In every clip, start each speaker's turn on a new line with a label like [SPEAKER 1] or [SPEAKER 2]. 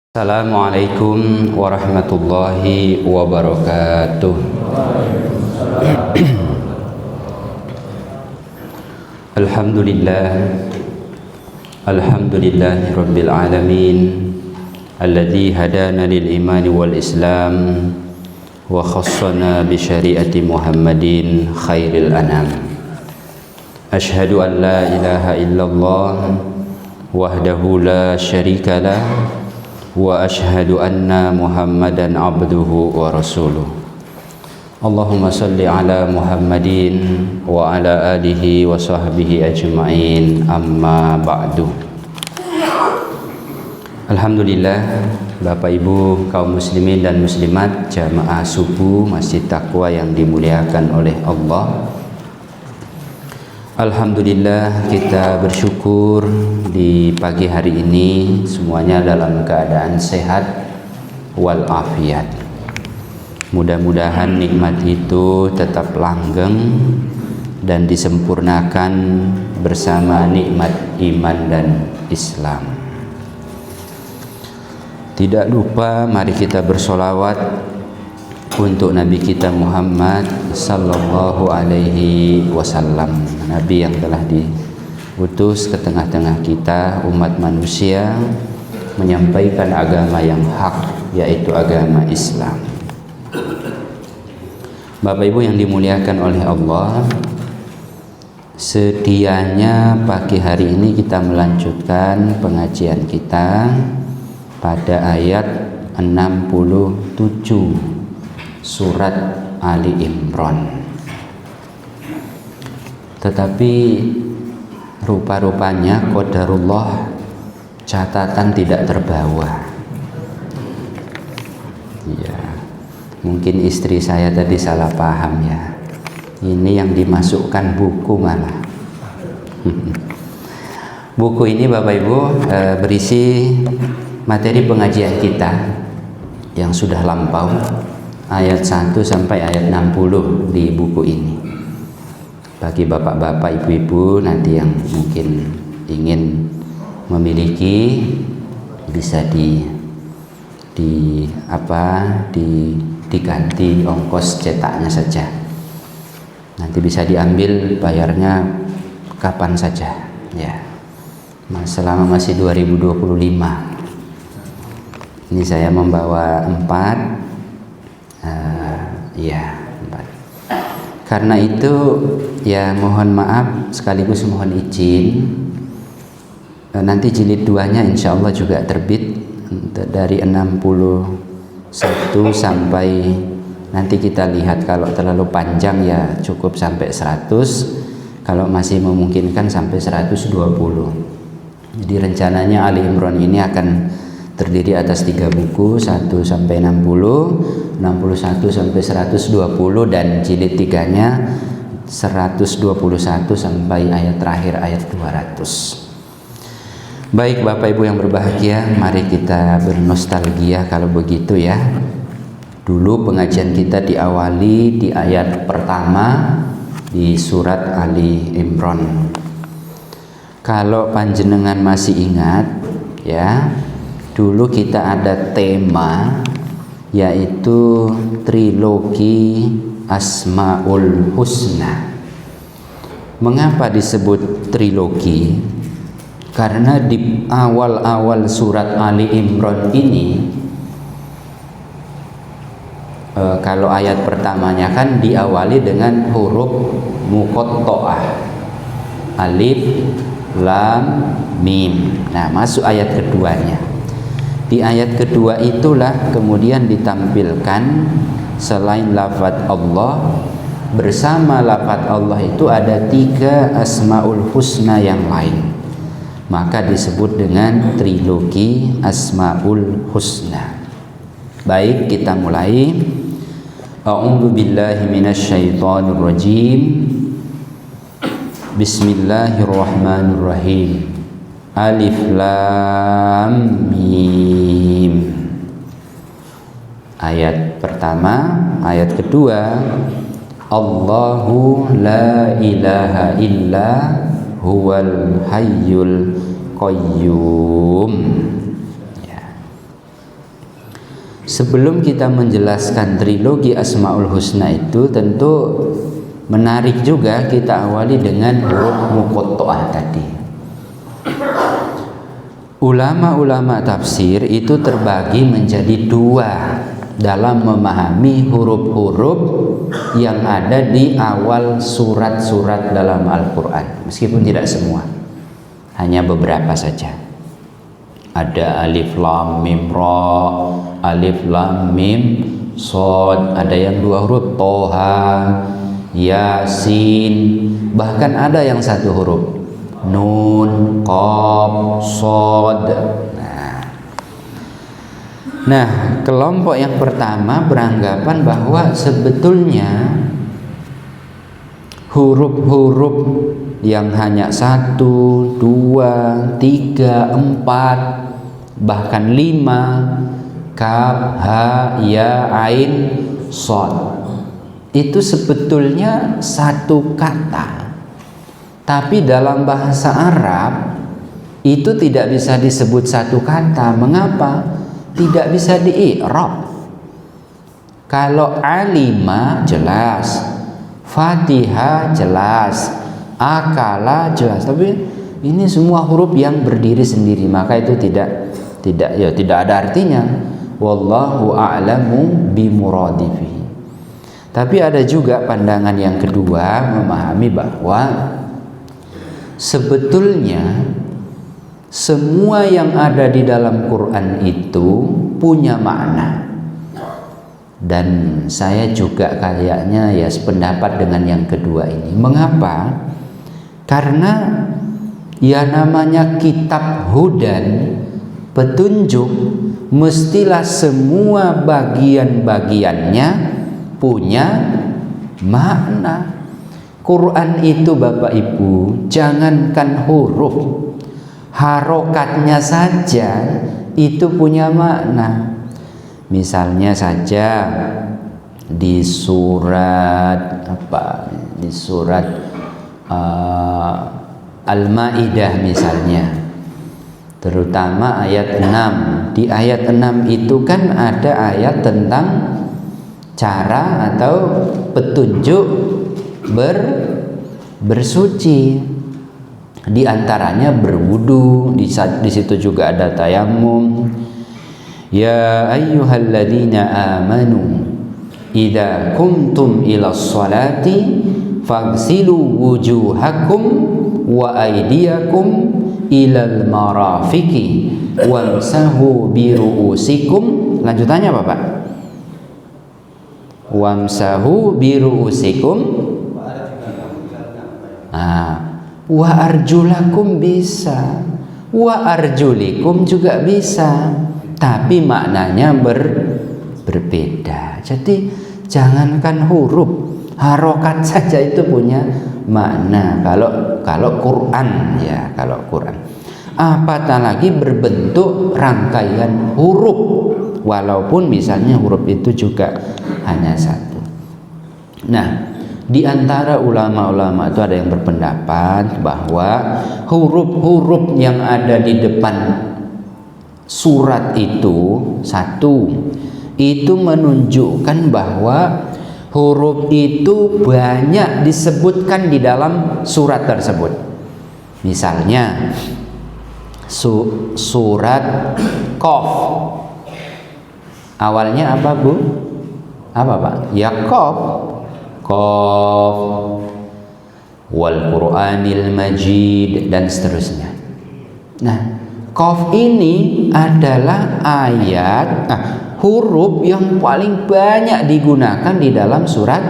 [SPEAKER 1] Assalamualaikum warahmatullahi wabarakatuh. Alhamdulillahi rabbil alamin alladzi hadana lil iman wal islam wa khassana bi syariati Muhammadin khairil anam. Asyhadu an la ilaha illallah wahdahu la syarikalah wa ashhadu anna Muhammadan abduhu wa rasuluh. Allahumma salli ala Muhammadin wa ala alihi wa sahbihi ajma'in, amma ba'du. Alhamdulillah, Bapak Ibu kaum muslimin dan muslimat jamaah subuh Masjid Taqwa yang dimuliakan oleh Allah. Alhamdulillah, kita bersyukur di pagi hari ini semuanya dalam keadaan sehat walafiat. Mudah-mudahan nikmat itu tetap langgeng dan disempurnakan bersama nikmat iman dan Islam. Tidak lupa mari kita bersolawat untuk Nabi kita Muhammad sallallahu alaihi wasallam, Nabi yang telah diutus ke tengah-tengah kita umat manusia menyampaikan agama yang hak, yaitu agama Islam. Bapak Ibu yang dimuliakan oleh Allah, sedianya pagi hari ini kita melanjutkan pengajian kita pada ayat 67 surat Ali Imran. Tetapi rupa-rupanya qadarullah catatan tidak terbawa. Ya, mungkin istri saya tadi salah paham ya. Ini yang dimasukkan buku malah. Buku ini Bapak Ibu berisi materi pengajian kita yang sudah lampau, ayat 1 sampai ayat 60 di buku ini. Bagi bapak-bapak, ibu-ibu nanti yang mungkin ingin memiliki, bisa diganti ongkos cetaknya saja. Nanti bisa diambil, bayarnya kapan saja ya. Selama masih 2025. Ini saya membawa 4. Karena itu ya mohon maaf sekaligus mohon izin, nanti jilid 2-nya insya Allah juga terbit dari 61 sampai, nanti kita lihat kalau terlalu panjang ya cukup sampai 100, kalau masih memungkinkan sampai 120. Jadi rencananya Ali Imran ini akan terdiri atas 3 buku, 1 sampai 60, 61 sampai 120, dan jilid 3-nya 121 sampai ayat terakhir, ayat 200. Baik Bapak Ibu yang berbahagia, mari kita bernostalgia kalau begitu ya. Dulu pengajian kita diawali di ayat pertama di surat Ali Imran. Kalau panjenengan masih ingat ya, dulu kita ada tema yaitu trilogi Asmaul Husna. Mengapa disebut trilogi? Karena di awal-awal surat Ali Imran ini, kalau ayat pertamanya kan diawali dengan huruf muqatta'ah, alif, lam, mim. Nah, masuk ayat keduanya. Di ayat kedua itulah kemudian ditampilkan selain lafaz Allah, bersama lafaz Allah itu ada 3 Asmaul Husna yang lain. Maka disebut dengan trilogi Asmaul Husna. Baik, kita mulai. A'udzu billahi minasyaitonir rajim. Bismillahirrahmanirrahim. Alif lam mim. Ayat pertama, ayat kedua, Allahu la ilaha illa huwal hayyul qayyum. Ya. Sebelum kita menjelaskan trilogi Asmaul Husna itu, tentu menarik juga kita awali dengan huruf muqatta'ah tadi. Ulama-ulama tafsir itu terbagi menjadi dua dalam memahami huruf-huruf yang ada di awal surat-surat dalam Al-Quran, meskipun tidak semua, hanya beberapa saja. Ada alif lam mim ra, alif lam mim shad, ada yang dua huruf toha, yasin, bahkan ada yang satu huruf nun, qaf, shad. Nah, kelompok yang pertama beranggapan bahwa sebetulnya huruf-huruf yang hanya 1, 2, 3, 4, bahkan 5, kaf, ha, ya, ain, shad, itu sebetulnya satu kata. Tapi dalam bahasa Arab itu tidak bisa disebut satu kata. Mengapa? Tidak bisa di-i'rab. Kalau alima jelas, Fatihah jelas, akala jelas, tapi ini semua huruf yang berdiri sendiri, maka itu tidak ada artinya. Wallahu a'lamu bimuradifi. Tapi ada juga pandangan yang kedua, memahami bahwa sebetulnya semua yang ada di dalam Quran itu punya makna. Dan saya juga kayaknya ya sependapat dengan yang kedua ini. Mengapa? Karena ya namanya kitab hudan, petunjuk, mestilah semua bagian-bagiannya punya makna. Quran itu Bapak Ibu, jangankan huruf, harokatnya saja itu punya makna. Misalnya saja di surat Al-Maidah misalnya, terutama ayat 6. Di ayat 6 itu kan ada ayat tentang cara atau petunjuk bersuci. Di antaranya berwudu, di situ juga ada tayamum. Ya ayyuhalladzina amanu idza kumtum ilas salati faghsilu wujuhakum wa aydiyakum ilal marafiqi wamsahu bi ru'usikum. Lanjutannya apa, Pak? Wamsahu bi ru'usikum. Wa arjulakum bisa, wa arjulikum juga bisa, tapi maknanya berbeda. Jadi jangankan huruf, harokat saja itu punya makna. Kalau Quran ya, kalau Quran. Apatah lagi berbentuk rangkaian huruf, walaupun misalnya huruf itu juga hanya satu. Nah, di antara ulama-ulama itu ada yang berpendapat bahwa huruf-huruf yang ada di depan surat itu satu, itu menunjukkan bahwa huruf itu banyak disebutkan di dalam surat tersebut. Misalnya surat Qaf, awalnya apa, Bu? Apa, Pak? Ya Qaf, Qaf, wal Qur'anil Majid, dan seterusnya. Nah, Qaf ini adalah huruf yang paling banyak digunakan di dalam surat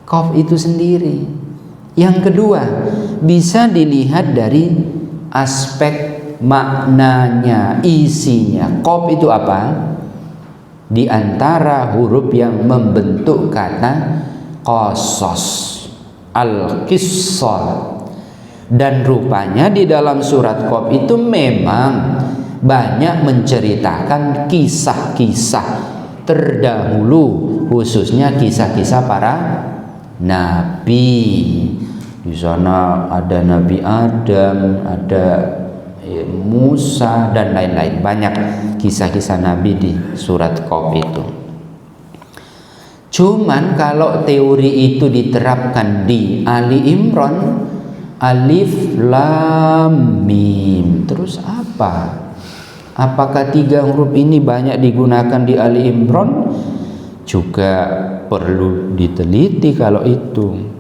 [SPEAKER 1] Qaf itu sendiri. Yang kedua, bisa dilihat dari aspek maknanya, isinya. Qaf itu apa? Di antara huruf yang membentuk kata qasas, al-qissah. Dan rupanya di dalam surat Qaf itu memang banyak menceritakan kisah-kisah terdahulu, khususnya kisah-kisah para nabi. Di sana ada Nabi Adam, ada Musa dan lain-lain. Banyak kisah-kisah Nabi di surat Qaf itu. Cuman kalau teori itu diterapkan di Ali Imran, alif lam mim, terus apa? Apakah 3 huruf ini banyak digunakan di Ali Imran? Juga perlu diteliti kalau itu.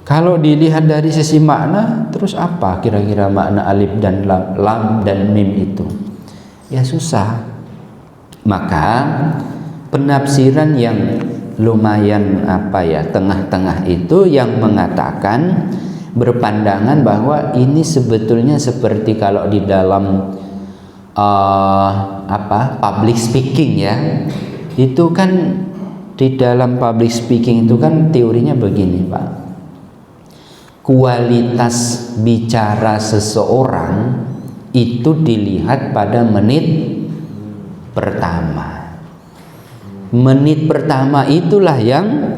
[SPEAKER 1] Kalau dilihat dari sisi makna, terus apa kira-kira makna alif dan lam dan mim itu? Ya susah. Maka penafsiran yang lumayan tengah-tengah itu yang mengatakan, berpandangan bahwa ini sebetulnya seperti kalau di dalam public speaking ya. Itu kan di dalam public speaking itu kan teorinya begini, Pak. Kualitas bicara seseorang itu dilihat pada menit pertama. Menit pertama itulah yang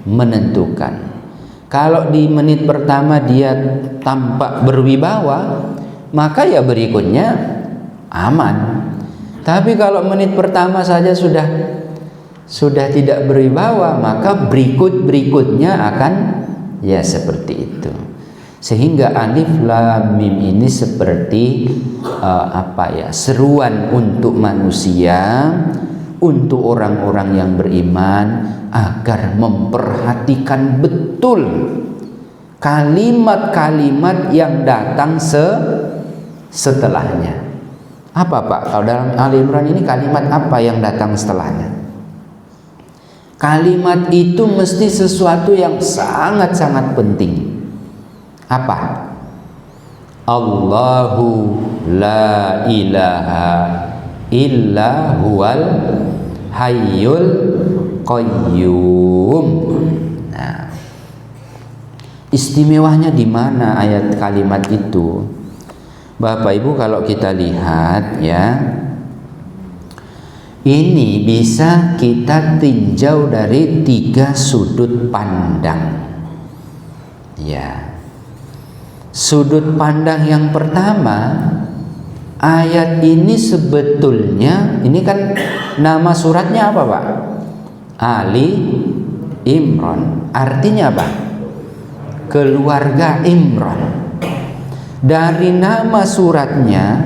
[SPEAKER 1] menentukan. Kalau di menit pertama dia tampak berwibawa, maka ya berikutnya aman. Tapi kalau menit pertama saja sudah tidak berwibawa, maka berikutnya akan ya seperti itu. Sehingga alif lam mim ini seperti seruan untuk manusia, untuk orang-orang yang beriman agar memperhatikan betul kalimat-kalimat yang datang setelahnya. Apa Pak? Kalau dalam Ali Imran ini kalimat apa yang datang setelahnya? Kalimat itu mesti sesuatu yang sangat-sangat penting. Apa? Allahu la ilaha illa huwal hayyul qayyum. Nah, istimewanya di mana ayat kalimat itu? Bapak Ibu, kalau kita lihat ya, ini bisa kita tinjau dari 3 sudut pandang. Ya. Sudut pandang yang pertama, ayat ini sebetulnya, ini kan nama suratnya apa Pak? Ali Imran. Artinya apa? Keluarga Imran. Dari nama suratnya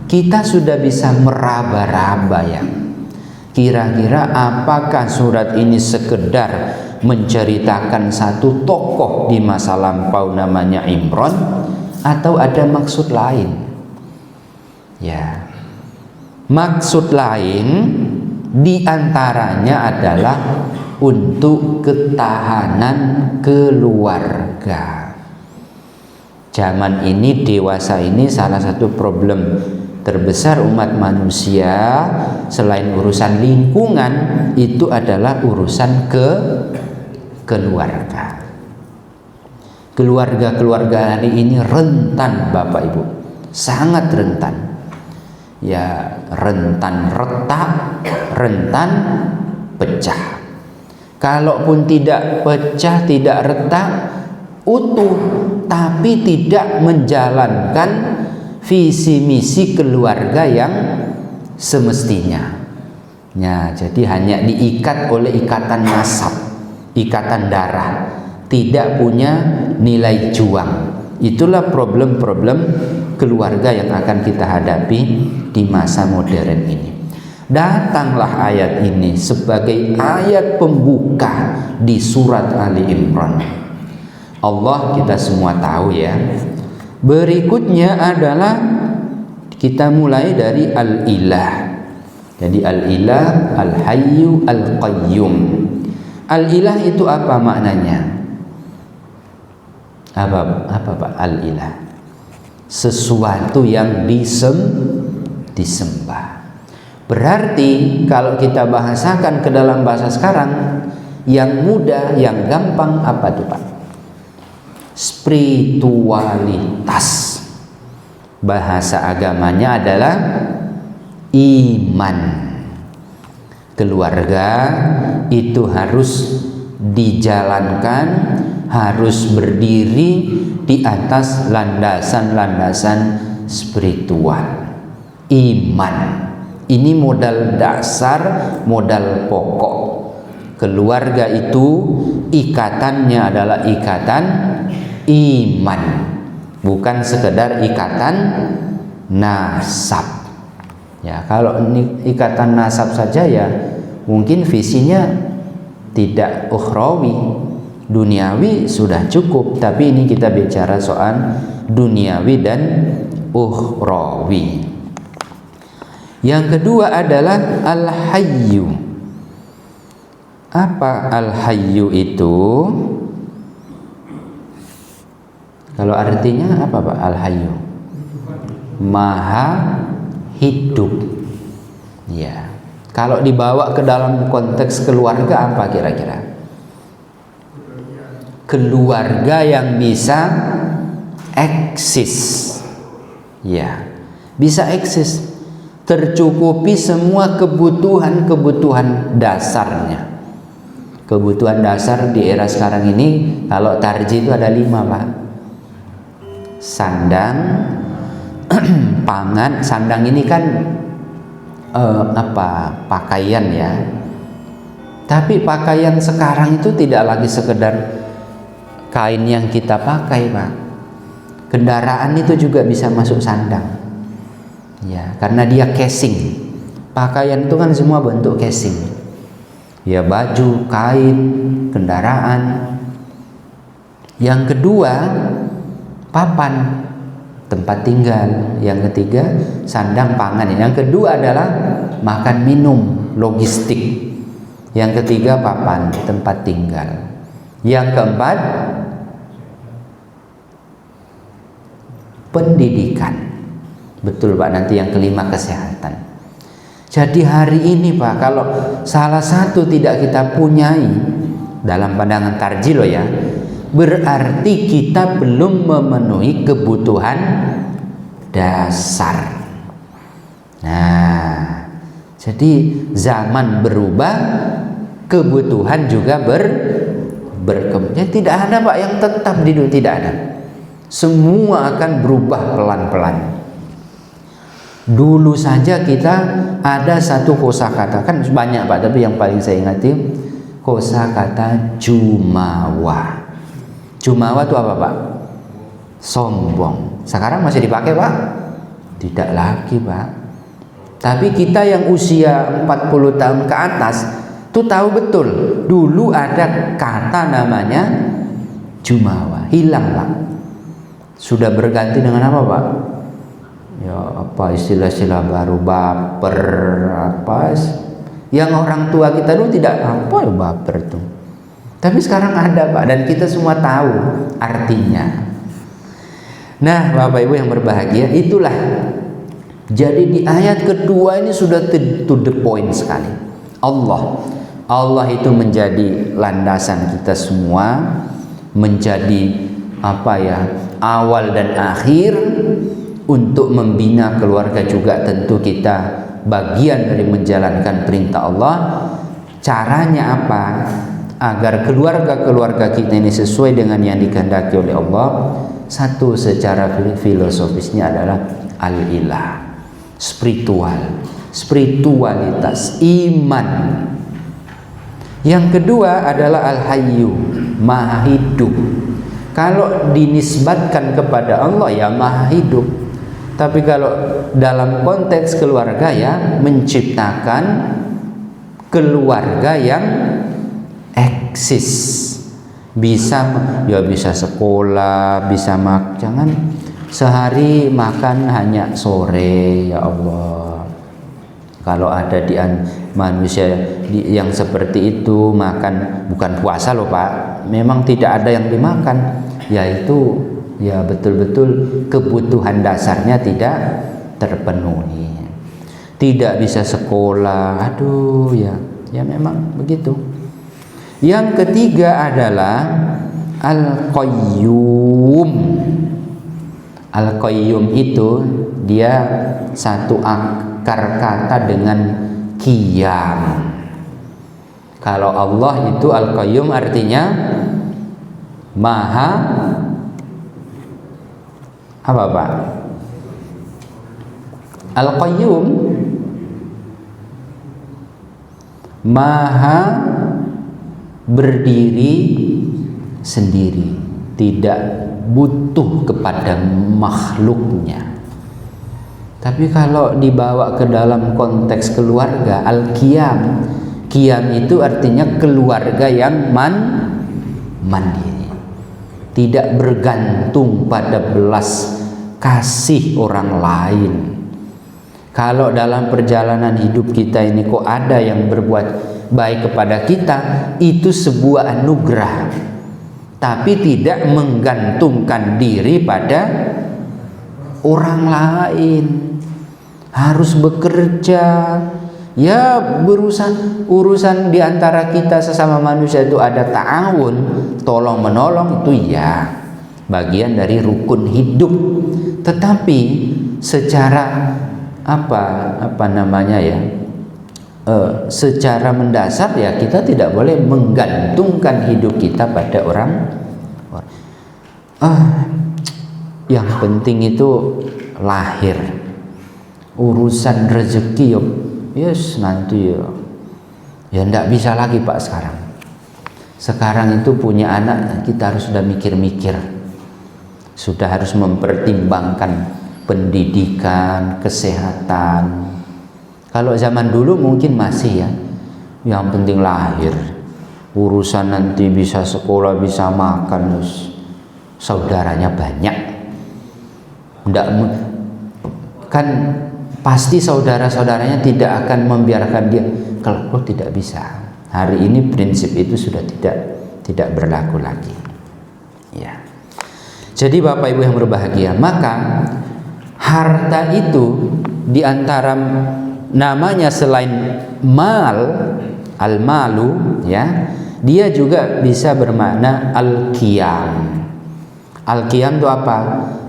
[SPEAKER 1] kita sudah bisa meraba-raba ya. Kira-kira apakah surat ini sekedar menceritakan satu tokoh di masa lampau namanya Imran, atau ada maksud lain? Ya, maksud lain diantaranya adalah untuk ketahanan keluarga. Zaman ini, dewasa ini, salah satu problem terbesar umat manusia selain urusan lingkungan itu adalah urusan keluarga. Keluarga hari ini rentan Bapak Ibu, sangat rentan. Ya, rentan retak, rentan pecah. Kalaupun tidak pecah, tidak retak, utuh, tapi tidak menjalankan visi misi keluarga yang semestinya. Ya, jadi hanya diikat oleh ikatan nasab, ikatan darah, tidak punya nilai juang. Itulah problem-problem keluarga yang akan kita hadapi di masa modern ini. Datanglah ayat ini sebagai ayat pembuka di surat Ali Imran. Allah kita semua tahu ya. Berikutnya adalah kita mulai dari Al-Ilah. Jadi Al-Ilah, Al-Hayyu, Al-Qayyum. Al-Ilah itu apa maknanya? Apa Pak? Al-Ilah, sesuatu yang disembah. Berarti kalau kita bahasakan ke dalam bahasa sekarang, yang mudah, yang gampang, apa tuh Pak? Spiritualitas. Bahasa agamanya adalah iman. Keluarga itu harus dijalankan, harus berdiri di atas landasan-landasan spiritual, iman. Ini modal dasar, modal pokok. Keluarga itu ikatannya adalah ikatan iman, bukan sekedar ikatan nasab. Ya, kalau ikatan nasab saja ya mungkin visinya tidak ukhrawi, duniawi sudah cukup. Tapi ini kita bicara soal duniawi dan ukhrawi. Yang kedua adalah al-hayyu. Apa al-hayyu itu? Kalau artinya apa Pak al-hayyu? Maha hidup. Ya. Kalau dibawa ke dalam konteks keluarga apa kira-kira? Keluarga yang bisa eksis. Ya. Bisa eksis. Tercukupi semua kebutuhan dasarnya. Kebutuhan dasar di era sekarang ini, kalau tarji itu ada 5 Pak. Sandang, pangan. Sandang ini kan pakaian ya. Tapi pakaian sekarang itu tidak lagi sekedar kain yang kita pakai Pak. Kendaraan itu juga bisa masuk sandang. Ya, karena dia casing. Pakaian itu kan semua bentuk casing. Ya, baju, kain, kendaraan. Yang kedua, papan, tempat tinggal. Yang ketiga, sandang pangan. Yang kedua adalah makan minum, logistik. Yang ketiga, papan, tempat tinggal. Yang keempat, pendidikan. Betul Pak, nanti yang kelima kesehatan. Jadi hari ini Pak, kalau salah satu tidak kita punyai dalam pandangan tarji loh ya, berarti kita belum memenuhi kebutuhan dasar. Nah, jadi zaman berubah, kebutuhan juga berkembang. Jadi tidak ada Pak yang tetap di dunia, tidak ada. Semua akan berubah pelan-pelan. Dulu saja kita ada satu kosakata, kan banyak Pak, tapi yang paling saya ingati kosakata jumawa. Jumawa itu apa Pak? Sombong. Sekarang masih dipakai Pak? Tidak lagi Pak. Tapi kita yang usia 40 tahun ke atas itu tahu betul, dulu ada kata namanya jumawa, hilang Pak. Sudah berganti dengan apa Pak? Ya apa istilah-istilah baru, baper, apa yang orang tua kita dulu tidak apa ya baper tuh. Tapi sekarang ada Pak, dan kita semua tahu artinya. Nah Bapak Ibu yang berbahagia, itulah. Jadi di ayat kedua ini sudah to the point sekali. Allah itu menjadi landasan kita semua, menjadi apa ya, awal dan akhir. Untuk membina keluarga juga tentu kita bagian dari menjalankan perintah Allah. Caranya apa? Agar keluarga-keluarga kita ini sesuai dengan yang dikehendaki oleh Allah. Satu, secara filosofisnya adalah al-ilah, spiritualitas, iman. Yang kedua adalah al-hayyu, maha hidup. Kalau dinisbatkan kepada Allah ya maha hidup. Tapi kalau dalam konteks keluarga ya menciptakan keluarga yang eksis. Bisa sekolah, bisa jangan sehari makan hanya sore ya Allah. Kalau ada di manusia yang seperti itu makan, bukan puasa loh Pak, memang tidak ada yang dimakan, yaitu ya betul-betul kebutuhan dasarnya tidak terpenuhi, tidak bisa sekolah, aduh ya memang begitu. Yang ketiga adalah al-qayyum. Al-qayyum itu dia satu akar kata dengan qiyam. Kalau Allah itu al-qayyum artinya maha apa Pak? Al-Qayyum maha berdiri sendiri, tidak butuh kepada makhluknya. Tapi kalau dibawa ke dalam konteks keluarga, Al-Qiyam, Qiyam itu artinya keluarga yang mandiri, tidak bergantung pada belas kasih orang lain. Kalau dalam perjalanan hidup kita ini kok ada yang berbuat baik kepada kita, itu sebuah anugerah, tapi tidak menggantungkan diri pada orang lain. Harus bekerja, ya urusan di antara kita sesama manusia itu ada ta'awun, tolong menolong, itu ya bagian dari rukun hidup. Tetapi secara secara mendasar ya kita tidak boleh menggantungkan hidup kita pada orang. Yang penting itu lahir, urusan rezeki yes nanti ya ndak bisa lagi Pak. Sekarang itu punya anak kita harus sudah mikir-mikir, sudah harus mempertimbangkan pendidikan, kesehatan. Kalau zaman dulu mungkin masih ya, yang penting lahir, urusan nanti bisa sekolah, bisa makan, saudaranya banyak. Ndak kan pasti saudara-saudaranya tidak akan membiarkan dia. Kalau tidak bisa, hari ini prinsip itu sudah tidak berlaku lagi. Ya. Jadi Bapak Ibu yang berbahagia, maka harta itu diantara namanya selain al-malu, ya, dia juga bisa bermakna al-qiyam. Al-qiyam itu apa?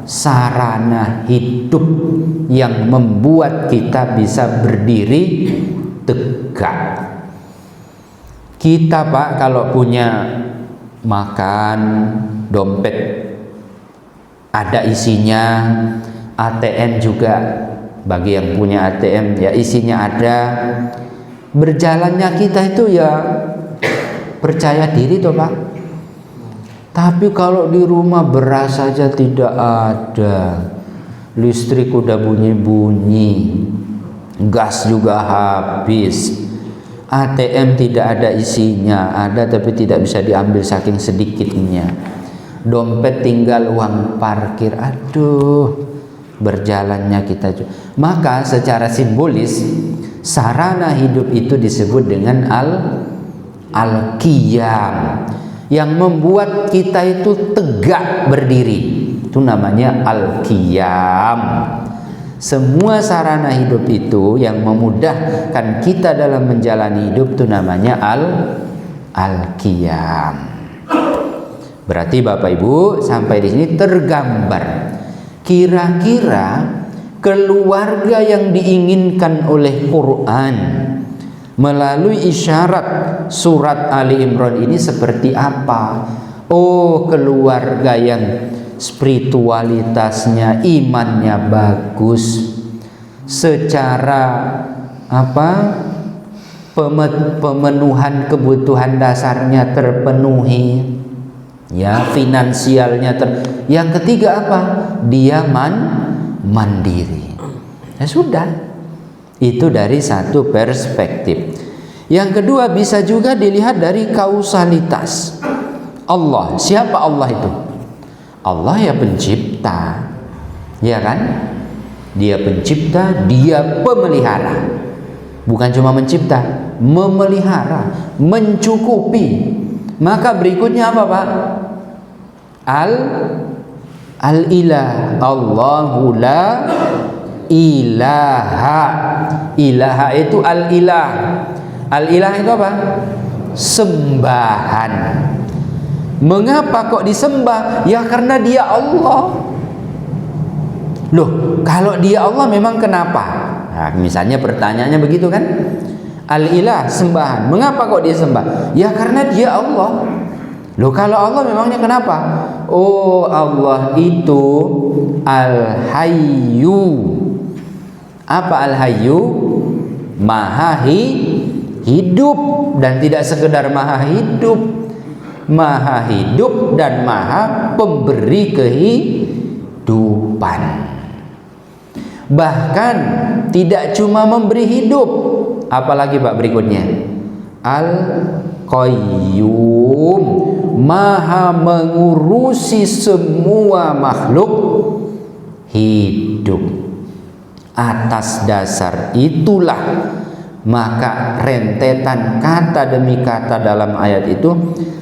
[SPEAKER 1] Sarana hidup yang membuat kita bisa berdiri tegak. Kita Pak kalau punya makan, dompet ada isinya, ATM juga bagi yang punya ATM ya isinya ada, berjalannya kita itu ya percaya diri toh Pak. Tapi kalau di rumah beras saja tidak ada, listrik udah bunyi-bunyi, gas juga habis, ATM tidak ada isinya, ada tapi tidak bisa diambil saking sedikitnya, dompet tinggal uang parkir, aduh, berjalannya kita juga. Maka secara simbolis sarana hidup itu disebut dengan al-qiyam, yang membuat kita itu tegak berdiri, itu namanya al-qiyam. Semua sarana hidup itu yang memudahkan kita dalam menjalani hidup itu namanya al-qiyam. Berarti Bapak Ibu sampai di sini tergambar kira-kira keluarga yang diinginkan oleh Quran melalui isyarat surat Ali Imran ini seperti apa? Oh, keluarga yang spiritualitasnya, imannya bagus, secara pemenuhan kebutuhan dasarnya terpenuhi, ya, finansialnya yang ketiga apa? Dia mandiri. Ya sudah. Itu dari satu perspektif. Yang kedua bisa juga dilihat dari kausalitas. Allah, siapa Allah itu? Allah ya pencipta, ya kan? Dia pencipta, dia pemelihara. Bukan cuma mencipta, memelihara, mencukupi. Maka berikutnya apa Pak? Al-ilah. Allahu la ilaha. Ilaha itu al-ilah. Al-ilah itu apa? Sembahan. Mengapa kok disembah? Ya karena dia Allah. Loh, kalau dia Allah memang kenapa? Nah, misalnya pertanyaannya begitu kan? Al-ilah, sembahan. Mengapa kok dia sembah? Ya karena dia Allah. Loh, kalau Allah memangnya kenapa? Oh, Allah itu Al-Hayyu. Apa al-hayyu? Maha hidup, dan tidak sekedar maha hidup dan maha pemberi kehidupan. Bahkan tidak cuma memberi hidup, apalagi Pak berikutnya, al-qayyum, maha mengurusi semua makhluk hidup. Atas dasar itulah maka rentetan kata demi kata dalam ayat itu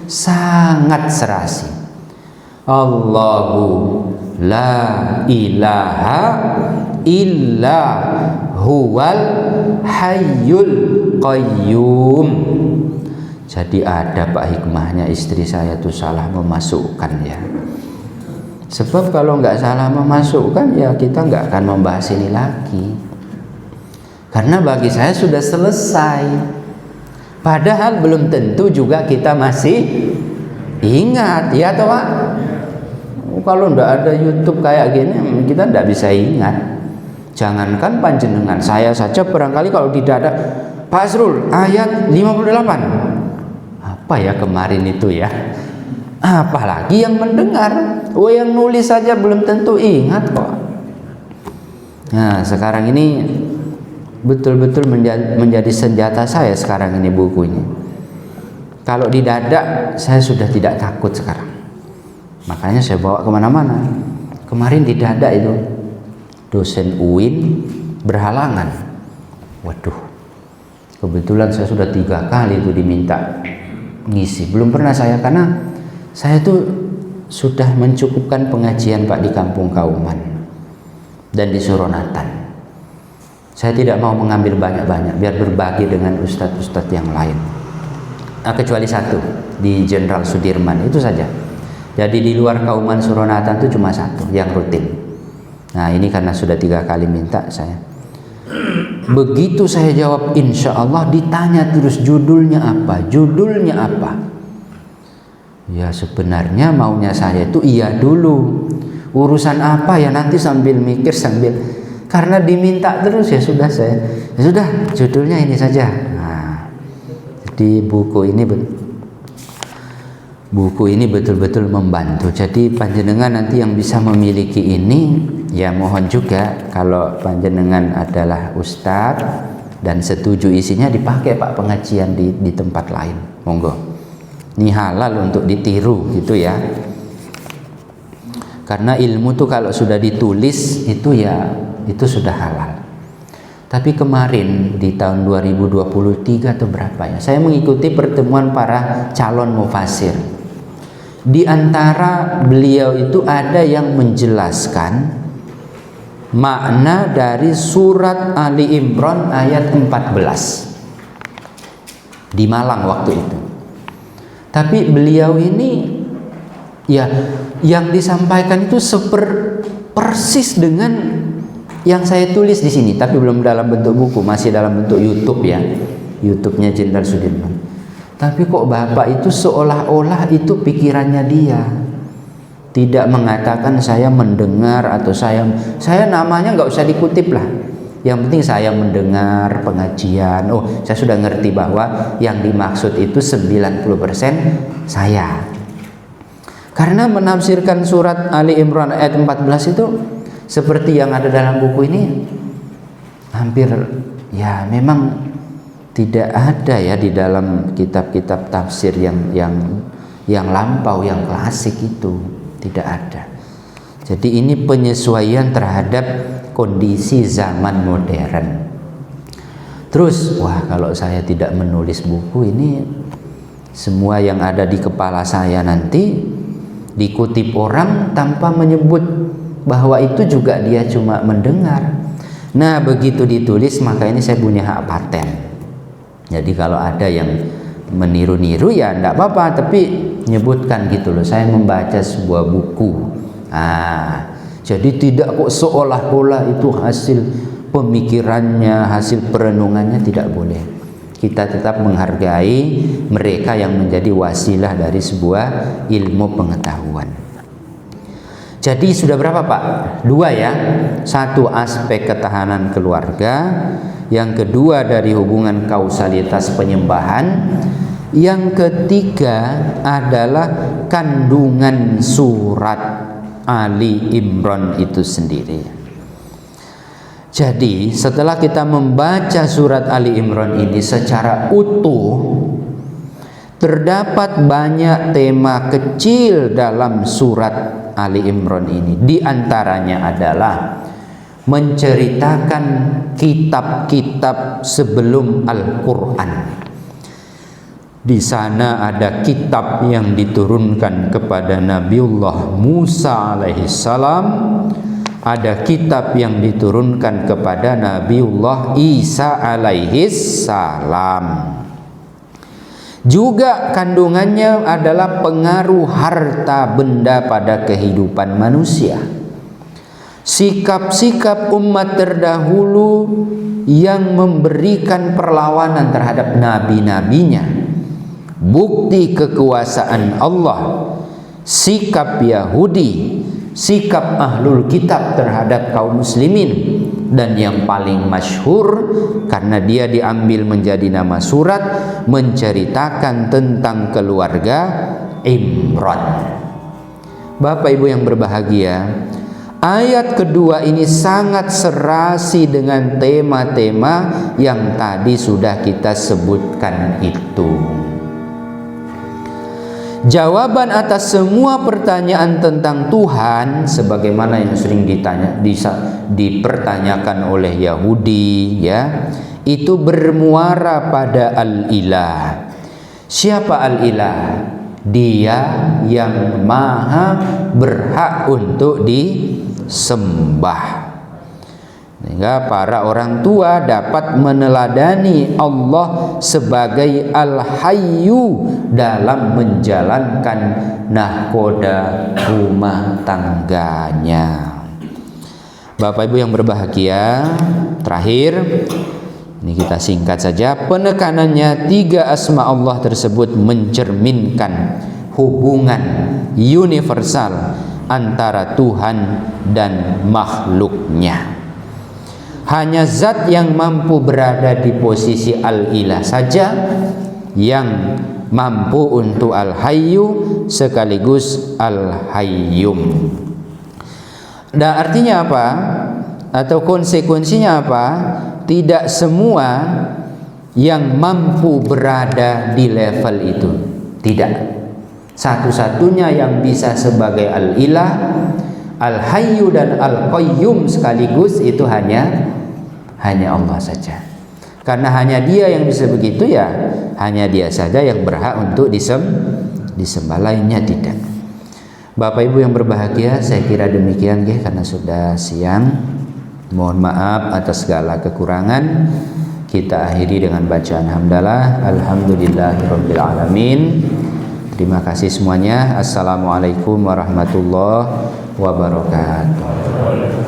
[SPEAKER 1] sangat serasi. Allahu la ilaha illa huwal hayyul qayyum. Jadi ada Pak hikmahnya istri saya tuh salah memasukkan ya. Sebab kalau nggak salah memasukkan ya kita nggak akan membahas ini lagi. Karena bagi saya sudah selesai. Padahal belum tentu juga kita masih ingat, ya toh Pak? Kalau nggak ada YouTube kayak gini kita nggak bisa ingat. Jangankan panjenengan, saya saja barangkali kalau tidak ada Pak Asrul ayat 58. Apa ya kemarin itu ya? Apalagi yang mendengar. Yang nulis saja belum tentu ingat kok. Nah sekarang ini betul-betul menjadi senjata saya sekarang ini bukunya. Kalau di dada saya sudah tidak takut sekarang, makanya saya bawa kemana-mana. Kemarin di dada itu dosen UIN berhalangan. Waduh, kebetulan saya sudah 3 kali itu diminta ngisi. Belum pernah saya, karena saya tuh sudah mencukupkan pengajian Pak di Kampung Kauman dan di Suronatan. Saya tidak mau mengambil banyak-banyak biar berbagi dengan ustadz-ustadz yang lain. Nah, kecuali satu di Jenderal Sudirman, itu saja. Jadi di luar Kauman Suronatan itu cuma satu yang rutin. Nah ini karena sudah 3 kali minta saya. Begitu saya jawab insya Allah, ditanya terus judulnya apa, judulnya apa. Ya sebenarnya maunya saya itu iya dulu, urusan apa ya nanti sambil mikir, sambil, karena diminta terus ya sudah saya, ya sudah judulnya ini saja. Nah, jadi buku ini betul-betul membantu. Jadi panjenengan nanti yang bisa memiliki ini, ya mohon juga kalau panjenengan adalah ustadz dan setuju isinya dipakai Pak pengajian di tempat lain, monggo. Ini halal untuk ditiru gitu ya. Karena ilmu tuh kalau sudah ditulis itu ya itu sudah halal. Tapi kemarin di tahun 2023 atau berapa ya, saya mengikuti pertemuan para calon mufasir. Di antara beliau itu ada yang menjelaskan makna dari surat Ali Imran ayat 14 di Malang waktu itu. Tapi beliau ini ya yang disampaikan itu persis dengan yang saya tulis di sini, tapi belum dalam bentuk buku, masih dalam bentuk YouTube ya, YouTube-nya Jenderal Sudirman. Tapi kok Bapak itu seolah-olah itu pikirannya dia, tidak mengatakan saya mendengar atau saya namanya nggak usah dikutip lah. Yang penting saya mendengar pengajian. Oh, saya sudah ngerti bahwa yang dimaksud itu 90% saya. Karena menafsirkan surat Ali Imran ayat 14 itu seperti yang ada dalam buku ini hampir ya memang tidak ada ya di dalam kitab-kitab tafsir yang lampau, yang klasik itu tidak ada. Jadi ini penyesuaian terhadap kondisi zaman modern. Terus, wah kalau saya tidak menulis buku ini, semua yang ada di kepala saya nanti dikutip orang tanpa menyebut bahwa itu juga dia cuma mendengar. Nah begitu ditulis maka ini saya punya hak paten. Jadi kalau ada yang meniru-niru ya enggak apa-apa, tapi nyebutkan gitu loh, saya membaca sebuah buku. Jadi tidak kok seolah-olah itu hasil pemikirannya, hasil perenungannya, tidak boleh. Kita tetap menghargai mereka yang menjadi wasilah dari sebuah ilmu pengetahuan. Jadi sudah berapa Pak? 2 ya. Satu aspek ketahanan keluarga, yang kedua dari hubungan kausalitas penyembahan, yang ketiga adalah kandungan surat Ali Imran itu sendiri. Jadi setelah kita membaca surat Ali Imran ini secara utuh, terdapat banyak tema kecil dalam surat Ali Imran ini. Di antaranya adalah menceritakan kitab-kitab sebelum Al-Quran. Di sana ada kitab yang diturunkan kepada Nabiullah Musa alaihissalam, ada kitab yang diturunkan kepada Nabiullah Isa alaihissalam. Juga kandungannya adalah pengaruh harta benda pada kehidupan manusia. Sikap-sikap umat terdahulu yang memberikan perlawanan terhadap nabi-nabinya, bukti kekuasaan Allah, sikap Yahudi, sikap ahlul kitab terhadap kaum muslimin, dan yang paling masyhur karena dia diambil menjadi nama surat, menceritakan tentang keluarga Imran. Bapak Ibu yang berbahagia, ayat kedua ini sangat serasi dengan tema-tema yang tadi sudah kita sebutkan itu. Jawaban atas semua pertanyaan tentang Tuhan, sebagaimana yang sering dipertanyakan oleh Yahudi, ya, itu bermuara pada Al-Ilah. Siapa Al-Ilah? Dia yang maha berhak untuk disembah. Sehingga para orang tua dapat meneladani Allah sebagai Al-Hayyu dalam menjalankan nahkoda rumah tangganya. Bapak Ibu yang berbahagia, terakhir ini kita singkat saja. Penekanannya 3 asma Allah tersebut mencerminkan hubungan universal antara Tuhan dan makhluknya. Hanya zat yang mampu berada di posisi Al-Ilah saja yang mampu untuk Al-Hayyu sekaligus Al-Hayyum. Dan artinya apa? Atau konsekuensinya apa? Tidak semua yang mampu berada di level itu. Tidak. Satu-satunya yang bisa sebagai Al-Ilah, Al-Hayyu dan Al-Qayyum sekaligus itu hanya Allah saja. Karena hanya Dia yang bisa begitu, ya hanya Dia saja yang berhak untuk disembah, lainnya tidak. Bapak Ibu yang berbahagia, saya kira demikian ya, karena sudah siang. Mohon maaf atas segala kekurangan. Kita akhiri dengan bacaan hamdalah. Alhamdulillahirabbil alamin. Terima kasih semuanya. Assalamualaikum warahmatullahi wabarakatuh.